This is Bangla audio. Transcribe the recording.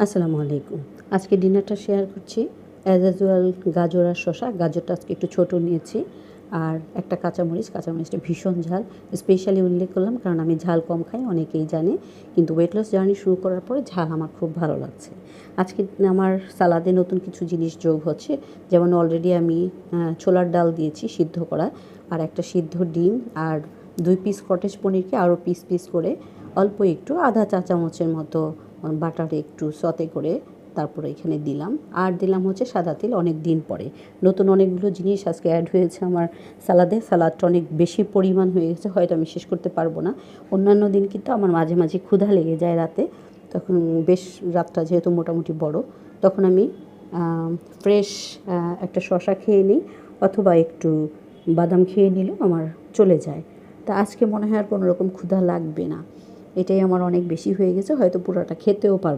আসসালামু আলাইকুম। আজকে ডিনারটা শেয়ার করছি। অ্যাজ ইউজুয়াল গাজর আর শসা। গাজরটা আজকে একটু ছোট নিয়েছি। আর একটা কাঁচামরিচ, কাঁচামরিচটা ভীষণ ঝাল। স্পেশালি উল্লেখ করলাম কারণ আমি ঝাল কম খাই, অনেকেই জানে। কিন্তু ওয়েট লস জার্নি শুরু করার পরে ঝাল আমার খুব ভালো লাগছে। আজকে আমার সালাদে নতুন কিছু জিনিস যোগ হচ্ছে। যেমন অলরেডি আমি ছোলার ডাল দিয়েছি সিদ্ধ করা, আর একটা সিদ্ধ ডিম, আর 2 পিস কটেজ পনিরকে আরও পিস পিস করে অল্প একটু আধা চা চামচের মতো বাটারে একটু সতে করে তারপরে এখানে দিলাম। আর দিলাম হচ্ছে সাদা তেল, অনেক দিন পরে নতুন অনেকগুলো জিনিস আজকে অ্যাড হয়েছে আমার সালাদে। সালাদটা অনেক বেশি পরিমাণ হয়ে গেছে, হয়তো আমি শেষ করতে পারবো না। অন্যান্য দিন কিন্তু আমার মাঝে মাঝে ক্ষুধা লেগে যায় রাতে, তখন বেশ রাতটা যেহেতু মোটামুটি বড়, তখন আমি ফ্রেশ একটা শসা খেয়ে নিই অথবা একটু বাদাম খেয়ে নিলেও আমার চলে যায়। তা আজকে মনে হয় আর কোনো রকম ক্ষুধা লাগবে না। এটাই আমার অনেক বেশি হয়ে গেছে, হয়তো পুরোটা খেতেও পারবো